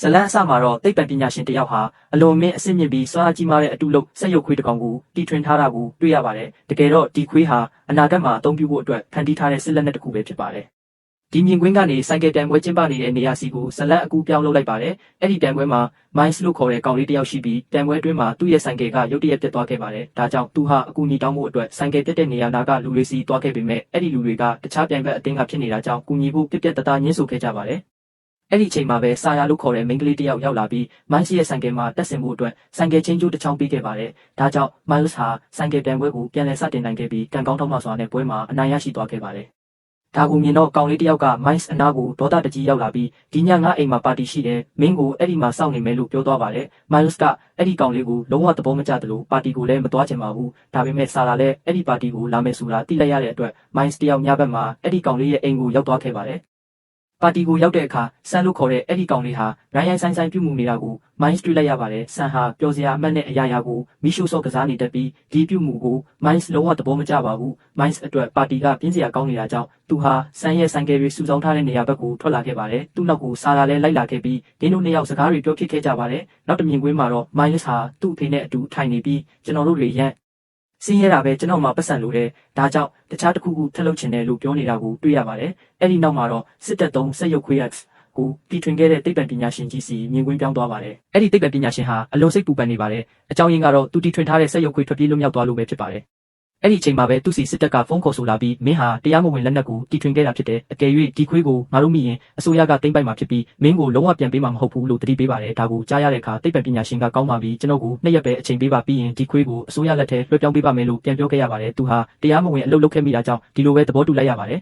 ဇလန်းအစမှာတော့သိပ္ပံပညာရှင်တယောက်ဟာအလွန်မင်းအဆင့်မြင့်ပြီးစွမ်းအားကြီးမားတဲ့အတုလုပ်စက်ရုပ်ခွေးတစ်ကောင်ကိုတီထွင်ထားတာကိုတွေ့ရပါတယ်။တကယ်တော့ဒီခွေးဟာအနာဂတ်မှာအသုံးပြုဖို့အတွက်ဖန်တီးထားတဲ့စစ်လက်နက်တစ်ခုပဲဖြစ်ပါတယ်။ဒီမြင်ကွင်းကနေဆိုင်ကယ်ပြိုင်ပွဲကျင်းပနေတဲ့နေရာစီကိုဇလန်းအကူပြောင်းလုပ်လိုက်ပါတယ်။အဲ့ဒီပြိုင်ပွဲမှာ Miles လို့ခေါ်တဲ့ကောင်လေးတစ်ယောက်ရှိပြီးပြိုင်ပွဲအတွင်းမှာသူ့ရဲ့ဆိုင်ကယ်ကရုတ်တရက်ပြတ်သွားခဲ့ပါတယ်။ဒါကြောင့်သူဟာအကူအညီတောင်းဖို့အတွက်ဆိုင်ကယ်ပြတ်တဲ့နေရာနာကလူတွေစီသွားခဲ့ပေမဲ့အဲ့ဒီလူတွေကတခြားပြိုင်ဘက်အသင်းကဖြစ်နေတာကြောင့်ကူညီဖို့ပြက်ပြက်တသားညှင်းဆိုခဲ့ကြပါတယ်။အဲ့ဒီအချိန်မှာပဲဆာယာလို့ခေါ်တဲ့မိန်းကလေးတစ်ယောက်ရောက်လာပြီး Miles ရဲ့ဆိုင်ကယ်မှာတက်ဆင်ဖို့အတွက်ဆိုင်ကယ်ချင်းကျိုးတစ်ချောင်းပေးခဲ့ပါတယ်။ဒါကြောင့် Miles ဟာဆိုင်ကယ်ပြိုင်ပွဲကိုပြန်လည်စတင်နိုင်ခဲ့ပြီးကံကောင်းထောက်မှစွာနဲ့ပွဲမှာအနိုင်ရရှိသွားခဲ့ပါတယ်။ဒါကိုမြင်တော့ကောင်လေးတစ်ယောက်က Miles အနားကိုဒေါသတကြီးရောက်လာပြီးဒီညငါအိမ်မှာပါတီရှိတယ်မင်းကိုအဲ့ဒီမှာစောင့်နေမယ်လို့ပြောသွားပါတယ်။ Miles ကအဲ့ဒီကောင်လေးကိုလုံးဝသဘောမကျသလိုပါတီကိုလည်းမသွားချင်ပါဘူး။ဒါပေမဲ့ဆာလာလည်းအဲ့ဒီပါတီကိုလာမယ်ဆိုတာသိလိုက်ရတဲ့အတွက် Miles တယောက်ညဘက်မှာအဲ့ဒီကောင်လေးရဲ့အိမ်ကိုရောက်သွားခဲ့ပါတယ်။ပါတီကိုရောက်တဲ့အခါဆန်လို့ခေါ်တဲ့အဲ့ဒီကောင်လေးဟာရိုင်းရိုင်းဆိုင်ဆိုင်ပြုမှုနေတာကို Miles တွေ့လိုက်ရပါတယ်။ဆန်ဟာပျော်စရာအမှတ်နဲ့အရာရာကိုမီးရှို့ဆော့ကစားနေတတ်ပြီးဒီပြုမှုကို Miles လုံးဝသဘောမကျပါဘူး။ Miles အတွက်ပါတီကပြင်းစရာကောင်းနေတာကြောင့်သူဟာဆန်ရဲ့ဆိုင်ကယ်တွေစုဆောင်းထားတဲ့နေရာဘက်ကိုထွက်လာခဲ့ပါတယ်။သူ့နောက်ကိုဆာလာလည်းလိုက်လာခဲ့ပြီးဒင်းတို့နှစ်ယောက်စကားတွေပြောဖြစ်ခဲ့ကြပါတယ်။နောက်တစ်မြင်ကွင်းမှာတော့ Miles ဟာသူ့အဖေနဲ့အတူထိုင်နေပြီးကျွန်တော်တို့တွေရန်စင်းရတာပဲကျွန်တော်မှပတ်စံလို့တယ်ဒါကြောင့်တခြားတစ်ခုခုထပ်လုပ်ချင်တယ်လို့ပြောနေတာကိုတွေ့ရပါတယ်အဲ့ဒီနောက်မှာတော့စစ်တပ်သုံးစက်ရုပ်ခွေးရကိုတီထွင်ခဲ့တဲ့သိပ္ပံပညာရှင်ကြီးစီမြင်ကွင်းပြောင်းသွားပါတယ်အဲ့ဒီသိပ္ပံပညာရှင်ဟာအလွန်စိတ်ပူပန်နေပါတယ်အကြောင်းရင်းကတော့သူတီထွင်ထားတဲ့စက်ရုပ်ခွေးထွက်ပြေးလွတ်မြောက်သွားလို့ပဲဖြစ်ပါတယ်အဲ့ဒီအချိန်မှာပဲသူစီစစ်တပ်ကဖုန်းခေါ်ဆိုလာပြီးမင်းဟာတရားမဝင်လက်နက်ကိုတီထွင်ခဲ့တာဖြစ်တယ်အကယ်၍ဒီခွေးကိုငါတို့မိရင်အစိုးရကသိမ်းပိုက်မှာဖြစ်ပြီးမင်းကိုလုံးဝပြန်ပေးမှာမဟုတ်ဘူးလို့တတိပေးပါတယ်ဒါကိုကြားရတဲ့အခါသိပ္ပံပညာရှင်ကကောင်းပါပြီကျွန်တော်ကိုနှစ်ရက်ပဲအချိန်ပေးပါပြီးရင်ဒီခွေးကိုအစိုးရလက်ထဲလွှဲပြောင်းပေးပါမယ်လို့ပြန်ပြောခဲ့ရပါတယ်သူဟာတရားမဝင်အလုပ်လုပ်ခဲ့မိတာကြောင့်ဒီလိုပဲသဘောတူလိုက်ရပါတယ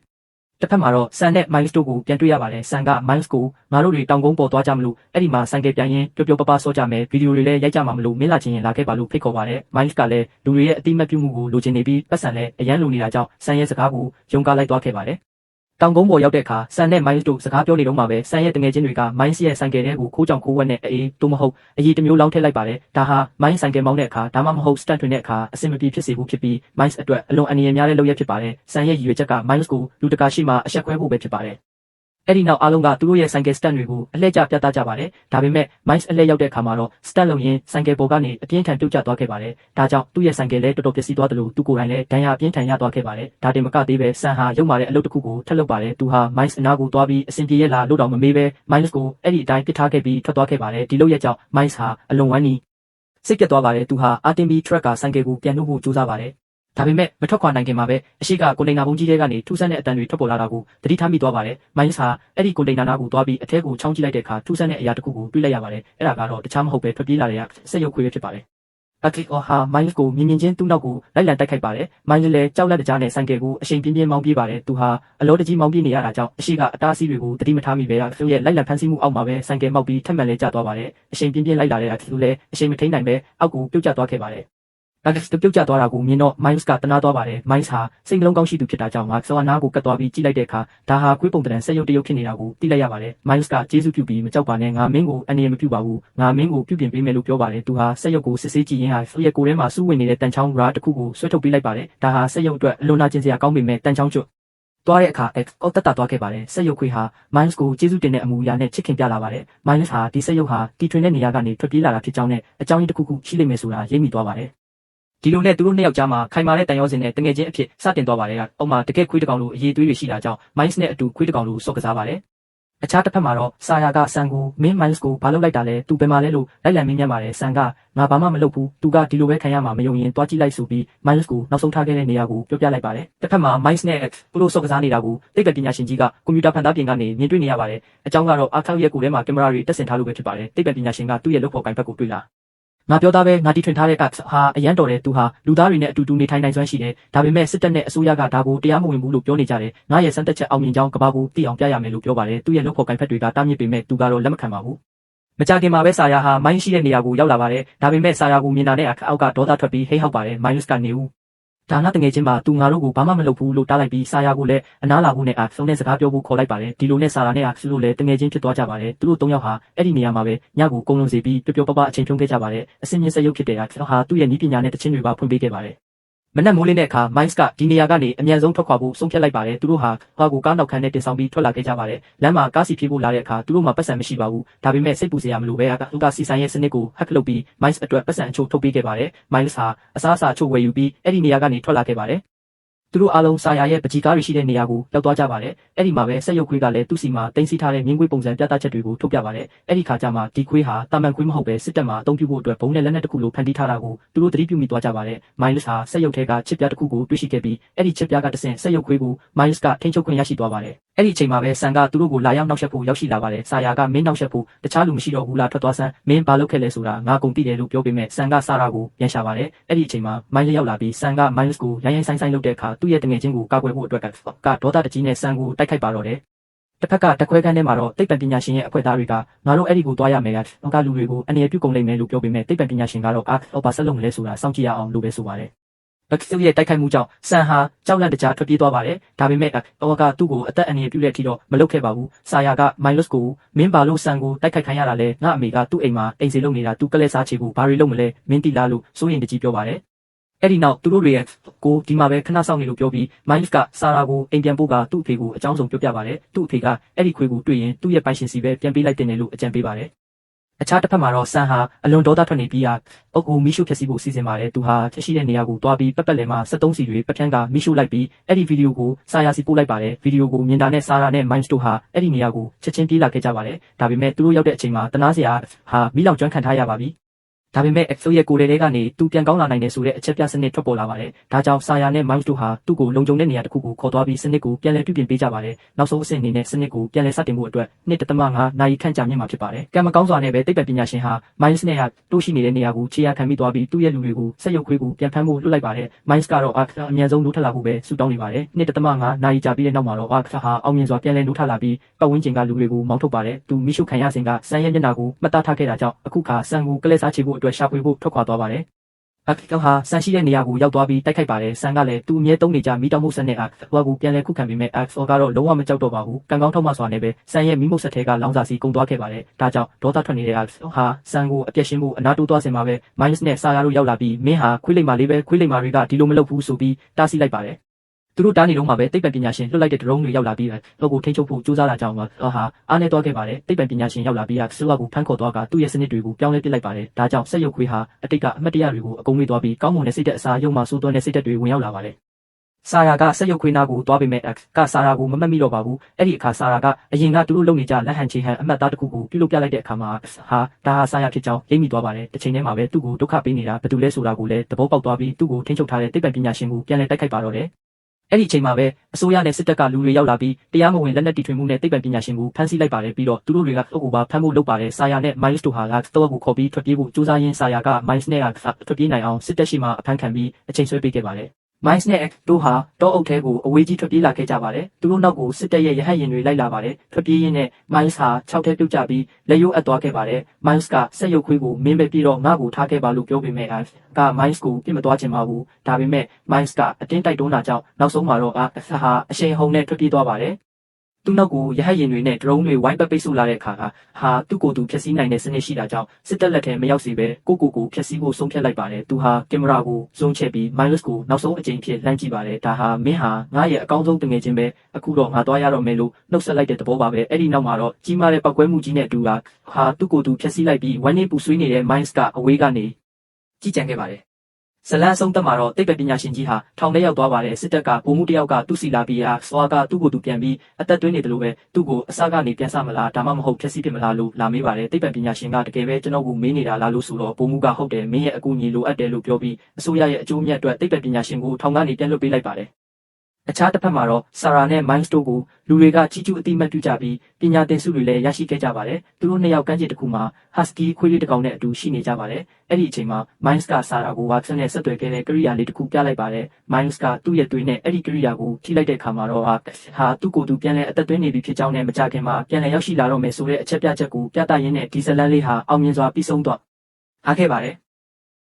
်တစ်ဖက်မှာတော့ဆန်နဲ့ Miles တို့ကိုပြန်တွေ့ရပါတယ်ဆန်က Miles ကိုငါတို့တွေတောင်ကုန်းပေါ်သွားကြမလို့အဲ့ဒီမှာဆိုင်ကယ်ပြန်ရင်ပျော်ပျော်ပပဆော့ကြမယ်ဗီဒီယိုတွေလည်းရိုက်ကြမှာမလို့မင်းလာချင်းရင်လာခဲ့ပါလို့ဖိတ်ခေါ်ပါတယ် Miles ကလည်းလူတွေရဲ့အတိမတ်ပြုမှုကိုလိုချင်နေပြီးပတ်စံလည်းအရန်လိုနေတာကြောင့်ဆန်ရဲ့စကားကိုယုံကားလိုက်သွားခဲ့ပါတယ်တောင်ကုန်းပေါ်ရောက်တဲ့အခါဆန်နဲ့ Miles တို့စကားပြောနေတော့မှပဲဆန်ရဲ့တငယ်ချင်းတွေက Miles ရဲ့ဆိုင်ကယ်ထဲကိုခိုးကြောင်ခိုးဝက်နဲ့အေးတို့မဟုတ်အရေးတစ်မျိုးလောင်းထည့်လိုက်ပါတယ်ဒါဟာ Miles ဆိုင်ကယ်မောင်းတဲ့အခါဒါမှမဟုတ် stunt ထွင်တဲ့အခါအဆင်မပြေဖြစ်စေဖို့ဖြစ်ပြီး Miles အတွက်အလွန်အန္တရာယ်များတဲ့လုပ်ရဖြစ်ပါတယ်ဆန်ရဲ့ရည်ရွယ်ချက်က Miles ကိုလူတကာရှိမှအဆက်ခွဲဖို့ပဲဖြစ်ပါတယ်အဲ့ဒီနောက်အားလုံးကသူတို့ရဲ့ဆိုင်ကယ်စတန်တွေကိုအလှည့်ကျပြသကြပါတယ်ဒါပေမဲ့ Miles အလှည့်ရောက်တဲ့အခါမှာတော့စတန်လုံရင်ဆိုင်ကယ်ပေါ်ကနေအပြင်းထန်ပြုတ်ကျသွားခဲ့ပါတယ်ဒါကြောင့်သူ့ရဲ့ဆိုင်ကယ်လည်းတော်တော်ပျက်စီးသွားတယ်လို့သူကိုယ်တိုင်လည်းဒဏ်ရာအပြင်းထန်ရသွားခဲ့ပါတယ်ဒါတင်မကသေးပဲဆန်ဟာရုပ်မာတဲ့အလုပ်တစ်ခုကိုထပ်လုပ်ပါတယ်သူဟာ Miles အနာကိုသွားပြီးအဆင်ပြေရလားလို့တော့မမေးပဲ Miles ကိုအဲ့ဒီအတိုင်းပစ်ထားခဲ့ပြီးထွက်သွားခဲ့ပါတယ်ဒီလုပ်ရက်ကြောင့် Miles ဟာအလွန်ဝမ်းနည်းစိတ်ပြတ်သွားပါတယ်သူဟာအာတင်ဘီထရက်ကဆိုင်ကယ်ကိုပြန်နှုတ်ဖို့ကြိုးစားပါတယ်ဒါပေမဲ့မထွက်ခွာနိုင်ခင်မှာပဲအရှိကကွန်တိန်နာဘုံကြီးထဲကနေထူးဆန်းတဲ့အတန်တွေထွက်ပေါ်လာတာကိုသတိထားမိသွားပါတယ်။မိုင်းစ်ဟာအဲ့ဒီကွန်တိန်နာနာကိုသွားပြီးအထဲကိုချောင်းကြည့်လိုက်တဲ့အခါထူးဆန်းတဲ့အရာတစ်ခုကိုတွေ့လိုက်ရပါတယ်။အဲ့ဒါကတော့တခြားမဟုတ်ပဲထွက်ပြေးလာတဲ့စက်ရုပ်ခွေးပဲဖြစ်ပါတယ်။အကလစ်အော်ဟာမိုင်းစ်ကိုမြင်မြင်ချင်းသူ့နောက်ကိုလိုက်လံတိုက်ခိုက်ပါတယ်။မိုင်းစ်လည်းကြောက်လက်တကြားနဲ့ဆိုင်ကယ်ကိုအချိန်ပြင်းပြင်းမောင်းပြေးပါတယ်။သူဟာအလောတကြီးမောင်းပြေးနေရတာကြောင့်အရှိကအတားအဆီးတွေကိုသတိမထားမိပဲသူ့ရဲ့လိုက်လံဖမ်းဆီးမှုအောက်မှာပဲဆိုင်ကယ်မောက်ပြီးထက်မှန်လဲကျသွားပါတယ်။အချိန်ပြင်းပြင်းလိုက်လာတဲ့သူလည်းအချိန်မထိန်နိုင်ပဲအောက်ကိုပြုတ်ကျသွားခဲ့ပါတယ်။ပြုတ်ကျသွားတာကိုမြင်တော့ Miles ကတနာသွားပါတယ် Miles ဟာစိတ်နှလုံးကောင်းရှိသူဖြစ်တာကြောင့်ငါစောအနာကိုကတ်သွားပြီးကြည့်လိုက်တဲ့အခါဒါဟာခွေးပုံတံဆက်ရုပ်တရုပ်ဖြစ်နေတာကိုသိလိုက်ရပါတယ် Miles ကကျေးဇူးပြုပြီးမကြောက်ပါနဲ့ငါမင်းကိုအနေနဲ့မပြုပါဘူးငါမင်းကိုပြုပြင်ပေးမယ်လို့ပြောပါတယ်သူဟာဆက်ရုပ်ကိုစစ်ဆေးကြည့်ရင်းဟာသူ့ရဲ့ကိုယ်ထဲမှာစူးဝင်နေတဲ့တန်ချောင်းရာတစ်ခုကိုဆွဲထုတ်ပေးလိုက်ပါတယ်ဒါဟာဆက်ရုပ်အတွက်အလွန်နာကျင်စရာကောင်းပေမဲ့တန်ချောင်းကျွတ်သွားတဲ့အခါအော်တက်တာသွားခဲ့ပါတယ်ဆက်ရုပ်ခွေးဟာ Miles ကိုကျေးဇူးတင်တဲ့အမူအရာနဲ့ချစ်ခင်ပြလာပါတယ် Miles ဟာဒီဆက်ရုပ်ဟာတီထွင်တဲ့နေရာကနေထွက်ပြေးလာတာဖြစ်ကြောင်းနဲ့အကြောင်းရင်းတစ်ခုခုရှိလိမ့်မယ်ဆိုတာရိပ်မိသွားပါတယ်ဒီလိုနဲ့သူတို့နှစ်ယောက်ကြားမှာခိုင်မာတဲ့တန်ရောစင်နဲ့တငယ်ချင်းအဖြစ်စတင်သွားပါတယ်ကအောက်မှာတကယ်ခွေးတစ်ကောင်လိုအရေးသွေးတွေရှိတာကြောင့် Miles နဲ့အတူခွေးတစ်ကောင်လိုစော့ကစားပါတယ်အခြားတစ်ဖက်မှာတော့ဆာယာကဆန်ကိုမင်း Miles ကိုဘာလုပ်လိုက်တာလဲသူဘယ်မှာလဲလို့လိုက်လံမင်းမြန်းပါတယ်ဆန်ကငါဘာမှမလုပ်ဘူးသူကဒီလိုပဲခံရမှာမယုံရင်တွားကြည့်လိုက်ဆိုပြီး Miles ကိုနောက်ဆုံးထားခဲ့တဲ့နေရာကိုပြောပြလိုက်ပါတယ်တစ်ဖက်မှာ Miles နဲ့သူတို့စော့ကစားနေတာကိုသိပ္ပံပညာရှင်ကြီးကကွန်ပျူတာဖန်သားပြင်ကနေမြင်တွေ့နေရပါတယ်အကြောင်းကတော့အာခက်ရဲ့ကိုယ်ထဲမှာကင်မရာတွေတက်ဆင်ထားလို့ပဲဖြစ်ပါတယ်သိပ္ပံပညာရှင်ကသူ့ရဲ့လုပ်ဖော်ကိုင်ဘက်ကိုတွေ့လာငါပြောသားပဲငါတီထွင်ထားတဲ့ apps ဟာအရန်တော်တယ်သူဟာလူသားတွေနဲ့အတူတူနေထိုင်နိုင်စွမ်းရှိတယ်ဒါပေမဲ့စစ်တပ်နဲ့အစိုးရကဒါကိုတရားမဝင်ဘူးလို့ပြောနေကြတယ်ငါရဲ့စမ်းသပ်ချက်အောင်မြင်ကြောင်းကဘာကိုသိအောင်ပြရမယ်လို့ပြောပါတယ်သူရဲ့လုပ်ဖော်ကိုင်ဖက်တွေကတားမြစ်ပေမဲ့သူကတော့လက်မခံပါဘူးမကြခင်မှာပဲဆာယာဟာမိုင်းရှိတဲ့နေရာကိုရောက်လာပါတယ်ဒါပေမဲ့ဆာယာကိုမြင်တာနဲ့အောက်ကဒေါသထွက်ပြီးဟိဟောက်ပါတယ်မိုင်းလစ်ကနေဦးဒါနတငယ်ချင်းပါသူငါတို့ကိုဘာမှမလုပ်ဘူးလို့တားလိုက်ပြီးဆာယာကိုလည်းအနားလာဖို့နဲ့ဆုံးတဲ့စကားပြောဖို့ခေါ်လိုက်ပါတယ်ဒီလိုနဲ့ဆာယာနဲ့ဆူလို့လည်းတငယ်ချင်းဖြစ်သွားကြပါတယ်သူတို့၃ယောက်ဟာအဲ့ဒီနေရာမှာပဲညကိုကုန်းလုံးစီပြီးပျော်ပျော်ပပအချိန်ဖြုံးခဲ့ကြပါတယ်အစင်းမြင့်ဆက်ရုပ်ဖြစ်တဲ့ဟာသူ့ရဲ့နီးပညာနဲ့တခြင်းတွေပါဖွင့်ပေးခဲ့ပါတယ် မနက်မိုးလင်းတဲ့အခါ Miles ကဒီနေရာကနေအမြန်ဆုံးထွက်ခွာဖို့ဆုံးဖြတ်လိုက်ပါတယ်သူတို့ဟာဟွာကိုကားနောက်ခန်းနဲ့တင်ဆောင်ပြီးထွက်လာခဲ့ကြပါတယ်လမ်းမှာကားစီပြေးဖို့လာတဲ့အခါသူတို့မှာပတ်စံမရှိပါဘူးဒါပေမဲ့စိတ်ပူစရာမလိုပဲသူကစီဆိုင်ရဲ့စနစ်ကို hack လုပ်ပြီး Miles အတွက်ပတ်စံအချို့ထုတ်ပေးခဲ့ပါတယ် Miles ဟာအစားအစာအချို့ဝယ်ယူပြီးအဲ့ဒီနေရာကနေထွက်လာခဲ့ပါတယ်သူတို့အားလုံးစာရရဲ့ပကြီးကားတွေရှိတဲ့နေရာကိုရောက်သွားကြပါတယ်။အဲ့ဒီမှာပဲဆက်ရုပ်ခွေးကလည်းသူ့စီမှာတင်စီထားတဲ့မြင်းခွေးပုံစံပြသချက်တွေကိုထုတ်ပြပါတယ်။အဲ့ဒီခါကျမှဒီခွေးဟာတာမန်ခွေးမဟုတ်ပဲစစ်တပ်မှာအသုံးပြုဖို့အတွက်ဘုံနဲ့လက်နက်တစ်ခုလိုဖန်တီးထားတာကိုသူတို့သတိပြုမိသွားကြပါတယ်။ Miles ဟာဆက်ရုပ်ထဲကချစ်ပြတစ်ခုကိုတွေ့ရှိခဲ့ပြီးအဲ့ဒီချစ်ပြကတဆင့်ဆက်ရုပ်ခွေးကို Miles ကထိန်းချုပ်ခွင့်ရရှိသွားပါတယ်။အဲ့ဒီအချိန်မှာပဲဆန်ကသူတို့ကိုလာရောက်နှောက်ယှက်ဖို့ရောက်ရှိလာပါတယ်။ဆာယာကမင်းနှောက်ယှက်ဖို့တခြားလူမရှိတော့ဘူးလားထွက်သွားစမ်းမင်းဘာလုပ်ခဲ့လဲဆိုတာငါကုန်သိတယ်လို့ပြောပေမဲ့ဆန်ကဆာရာကိုပြန်ရှာပါတယ်။အဲ့ဒီအချိန်မှာ Miles ရောက်လာပြီးဆန်က Miles ကိုရိုင်းဆိုင်လုပ်တဲ့အခါသူ့ရဲ့တငယ်ချင်းကိုကာကွယ်ဖို့အတွက်ကဒေါသတကြီးနဲ့ဆန်ကိုတိုက်ခိုက်ပါတော့တယ်။တစ်ဖက်ကတခွဲခန်းထဲမှာတော့သိပ္ပံပညာရှင်ရဲ့အဖွဲ့သားတွေကငါတို့အဲ့ဒီကိုတွားရမယ်ကလူတွေကိုအနေနဲ့ပြုကုန်လိမ့်မယ်လို့ပြောပေမဲ့သိပ္ပံပညာရှင်ကတော့ဘာဆက်လုပ်မလဲဆိုတာစောင့်ကြည့်ရအောင်လို့ပဲဆိုပါတယ်။ဘက်ဆူရဲ့တိုက်ခိုက်မှုကြောင့်ဆန်ဟာကြောက်လန့်တကြားထွက်ပြေးသွားပါတယ်။ဒါပေမဲ့ကသူ့ကိုအသက်အန္တရာယ်ပြုတဲ့အထိတော့မလုပ်ခဲ့ပါဘူး။ဆာယာက Miles ကိုမင်းဘာလို့ဆန်ကိုတိုက်ခိုက်ခိုင်းရတာလဲငါအမေကသူ့အိမ်မှာအိမ်စီလုပ်နေတာသူကလေးစားချေကိုဘာတွေလုပ်မလဲမင်းတိလားလို့စိုးရင်တကြီးပြောပါတယ်အဲ့ဒီနောက်သူတို့တွေရဲ့ကိုဒီမှာပဲခဏဆောင်နေလို့ပြောပြီး Miles ကဆာရာကိုအိမ်ပြန်ပို့ကသူ့အဖေကိုအကြောင်းစုံပြောပြပါတယ်သူ့အဖေကအဲ့ဒီခွေးကိုတွေ့ရင်သူ့ရဲ့ပိုင်ရှင်စီပဲပြန်ပေးလိုက်တယ်လို့အကြံပေးပါတယ်အခြားတစ်ဖက်မှာတော့ဆန်ဟာအလွန်ဒေါသထွက်နေပြီးအုပ်ကိုမီးရှို့ဖျက်ဆီးဖို့စီစဉ်ပါတယ်သူဟာဖြစ်ရှိတဲ့နေရာကိုတွားပြီးပတ်လည်မှာ73စီတွေပပြန်းကမီးရှို့လိုက်ပြီးအဲ့ဒီဗီဒီယိုကိုဆာယာစီပို့လိုက်ပါတယ်ဗီဒီယိုကိုမြင်တာနဲ့ဆာရာနဲ့ Miles တို့ဟာအဲ့ဒီနေရာကိုချက်ချင်းပြေးလာခဲ့ကြပါတယ်ဒါပေမဲ့သူတို့ရောက်တဲ့အချိန်မှာတနာစရာဟာမီးလောင်ကျွမ်းခံထားရပါပြီဒါပေမဲ့ဆိုရဲ့ကိုယ်လေးကနေသူပြန်ကောင်းလာနိုင်တယ်ဆိုတဲ့အချက်ပြစနစ်ထွက်ပေါ်လာပါတယ်။ဒါကြောင့်ဆာယာနဲ့ Miles တို့ဟာသူ့ကိုလုံခြုံတဲ့နေရာတစ်ခုကိုခေါ်သွားပြီးစနစ်ကိုပြန်လည်ပြုပြင်ပေးကြပါတယ်။နောက်ဆုံးအဆင့်အနေနဲ့စနစ်ကိုပြန်လည်စတင်ဖို့အတွက်2.5နာရီခန့်ကြာမြင့်မှာဖြစ်ပါတယ်။ကံမကောင်းစွာနဲ့ပဲသိပ္ပံပညာရှင်ဟာ Miles နဲ့တိုးရှိနေတဲ့နေရာကိုခြေရာခံပြီးသွားပြီးသူ့ရဲ့လူတွေကိုဆက်ရုပ်ခွေးကိုပြန်ဖမ်းဖို့လွှတ်လိုက်ပါတယ်။ Miles ကတော့အမြန်ဆုံးနိုးထလာဖို့ပဲဆူတောင်းနေပါတယ်။2.5နာရီကြာပြီးတဲ့နောက်မှာတော့ဟာအောင်မြင်စွာပြန်လည်နိုးထလာပြီးပတ်ဝန်းကျင်ကလူတွေကိုမောင်းထုတ်ပါတယ်။သူမိရှုခံရစဉ်ကဆန်ရဲ့မျက်နှာကိုမှတ်သားထားခဲ့တာကြောင့်အခုခါဆန်ကိုကလဲစားချေဖို့အတွက်ရှာဖွေဖို့ထွက်ခွာသွားပါတယ်။ကောင်ဟာဆန်ရှိတဲ့နေရာကိုရောက်သွားပြီးတိုက်ခိုက်ပါတယ်။ဆန်ကလည်းသူ့အမြဲတုံးနေကြမီးတောင်မှုဆက်နဲ့ဟွာကိုပြန်လဲခုခံပြီးမဲ့ဆောကတော့လုံးဝမကြောက်တော့ပါဘူး။ကံကောင်းထောက်မှစွာနဲ့ပဲဆန်ရဲ့မီးမုတ်ဆက်ထဲကလောင်စာစီကုန်သွားခဲ့ပါတယ်။ဒါကြောင့်ဒေါသထွက်နေတဲ့ဟာဆန်ကိုအပြက်ရှင်းဖို့အနာတိုးသွားစင်မှာပဲ Miles နဲ့ဆာယာတို့ရောက်လာပြီးမင်းဟာခွေးလိမ္မာလေးပဲခွေးလိမ္မာတွေကဒီလိုမလုပ်ဘူးဆိုပြီးတားဆီးလိုက်ပါတယ်။သူတို့တားနေတော့မှပဲသိပ္ပံပညာရှင်လွှတ်လိုက်တဲ့ဒရုန်းတွေရောက်လာပြီးတော့ကိုထိန်းချုပ်ဖို့ကြိုးစားတာကြောင့်အားနေသွားခဲ့ပါတယ်သိပ္ပံပညာရှင်ရောက်လာပြီးဆူဝါကိုဖမ်းခေါ်သွားကသူ့ရဲ့စနစ်တွေကိုပြောင်းလဲပစ်လိုက်ပါတယ်ဒါကြောင့်ဆက်ရုပ်ခွေးဟာအတိတ်ကအမတ်တရားတွေကိုအကုန်မေ့သွားပြီးကောင်းမွန်တဲ့စိတ်သက်အစာရုံမှစိုးသွမ်းတဲ့စိတ်သက်တွေဝင်ရောက်လာပါတယ်ဆာယာကဆက်ရုပ်ခွေးနာကိုသွားပေမဲ့ဆာယာကိုမမှတ်မိတော့ပါဘူးအဲ့ဒီအခါဆာယာကအရင်ကသူတို့လုံနေကြလက်ဟန်ချေဟန်အမတ်သားတစ်ခုကိုပြုလုပ်ပြလိုက်တဲ့အခါမှာဒါဟာဆာယာဖြစ်ကြောင်းရိပ်မိသွားပါတယ်တစ်ချိန်တည်းမှာပဲသူ့ကိုဒုက္ခပေးနေတာဘာတူလဲဆိုတာကိုလည်းသဘောပေါက်သွားပြီးသူ့ကိုထိန်းချုပ်ထားတဲ့သိပ္ပံပညာရှင်ကိုပြန်လည်တိုက်ခိုက်ပါတော့တယ်အဲ့ဒီအချိန်မှာပဲအစိုးရနဲ့စစ်တပ်ကလူတွေရောက်လာပြီးတရားမဝင်လက်နက်တီထွင်မှုနဲ့သိပ္ပံပညာရှင်ကိုဖမ်းဆီးလိုက်ပါတယ်ပြီးတော့သူတို့တွေကကိုပါဖမ်းဖို့လုပ်ပါတယ်ဆာယာနဲ့ Miles တို့ဟာတော့ကိုခေါ်ပြီးထွက်ပြေးဖို့ကြိုးစားရင်းဆာယာက Miles နဲ့ထွက်ပြေးနိုင်အောင်စစ်တပ်ရှိမှအဖမ်းခံပြီးအချိန်ဆွဲပေးခဲ့ပါတယ်Miles နဲ့တို့ဟာတောအုပ်ထဲကိုအဝေးကြီးထွက်ပြေးလာခဲ့ကြပါတယ်။သူတို့နောက်ကိုစစ်တပ်ရဲ့ရဟတ်ယာဉ်တွေလိုက်လာပါတယ်။ထွက်ပြေးရင်းနဲ့ Miles ဟာခြောက်ထဲပြုတ်ကျပြီးလက်ရိုးအပ်သွားခဲ့ပါတယ်။ Miles ကဆက်ရုပ်ခွေးကိုမင်းပဲပြီးတော့ငါ့ကိုထားခဲ့ပါလို့ပြောပေမဲ့Miles ကိုပြစ်မသွားချင်ပါဘူး။ဒါပေမဲ့ Miles ကအတင်းတိုက်တွန်းတာကြောင့်နောက်ဆုံးမှာတော့အရှိန်ဟုန်နဲ့ထွက်ပြေးသွားပါတယ်။သူ့နောက်ကိုရဟတ်ယာဉ်တွေနဲ့ဒရုန်းတွေဝိုင်းပတ်ပိတ်ဆို့လာတဲ့အခါသူ့ကိုယ်သူဖျက်ဆီးနိုင်တဲ့စနစ်ရှိတာကြောင့်စစ်တပ်လက်ထဲမရောက်စေပဲကိုဖျက်ဆီးဖို့ဆုံးဖြတ်လိုက်ပါတယ်သူဟာကင်မရာကိုဇွန်ချက်ပြီး Miles ကိုနောက်ဆုံးအကြိမ်ဖြစ်လှမ်းကြည့်ပါတယ်ဒါဟာမင်းဟာငါရဲ့အကောင်းဆုံးတငယ်ချင်းပဲအခုတော့ငါသွားရတော့မယ်လို့နှုတ်ဆက်လိုက်တဲ့သဘောပါပဲအဲ့ဒီနောက်မှာတော့ကြီးမားတဲ့ပောက်ကွဲမှုကြီးနဲ့အတူသူ့ကိုယ်သူဖျက်ဆီးလိုက်ပြီးဝမ်းနေပူဆွေးနေတဲ့ Miles ကအဝေးကနေကြည့်ကြံခဲ့ပါတယ်ဇလန်းဆုံးသက်မှာတော့သိပ္ပံပညာရှင်ကြီးဟာထောင်ထဲရောက်သွားပါတယ်စစ်တပ်ကဗိုလ်မှူးတယောက်ကသူ့စီလာပြီးဆွာကသူ့ကိုယ်သူပြန်ပြီးအသက်သွင်းနေတယ်လို့ပဲသူ့ကိုအစကနေပြန်ဆမလားဒါမှမဟုတ်ဖျက်ဆီးဖြစ်မလားလို့လာမေးပါတယ်သိပ္ပံပညာရှင်ကတကယ်ပဲကျွန်တော်ကိုမေးနေတာလားလို့ဆိုတော့ဗိုလ်မှူးကဟုတ်တယ်မင်းရဲ့အကူအညီလိုအပ်တယ်လို့ပြောပြီးအစိုးရရဲ့အကျိုးမြတ်အတွက်သိပ္ပံပညာရှင်ကိုထောင်ကနေပြန်လွှတ်ပေးလိုက်ပါတယ်အခြားတစ်ဖက်မှာတော့ဆာရာနဲ့ Miles တို့ကိုလူတွေကချီးကျူးအတိမတ်ပြုကြပြီးပညာသင်ဆုတွေလည်းရရှိခဲ့ကြပါတယ်။သူတို့နှစ်ယောက်ကမ်းခြေတစ်ခုမှာ Husky ခွေးလေးတစ်ကောင်နဲ့အတူရှိနေကြပါတယ်။အဲ့ဒီအချိန်မှာ Miles ကဆာရာကိုဝါဆန်နဲ့ဆက်သွယ်ခဲ့တဲ့ကိရိယာလေးတစ်ခုပြလိုက်ပါတယ်။ Miles ကသူ့ရဲ့သွေးနဲ့အဲ့ဒီကိရိယာကိုထိလိုက်တဲ့အခါမှာတော့သူ့ကိုယ်သူပြန်လဲအသက်သွင်းနေပြီဖြစ်ကြောင်းနဲ့မကြခင်မှာပြန်လဲရောက်ရှိလာတော့မယ်ဆိုတဲ့အချက်ပြချက်ကိုပြသရင်းနဲ့ဒီဇလန်လေးဟာအောင်မြင်စွာပြီးဆုံးသွားခဲ့ပါတယ်။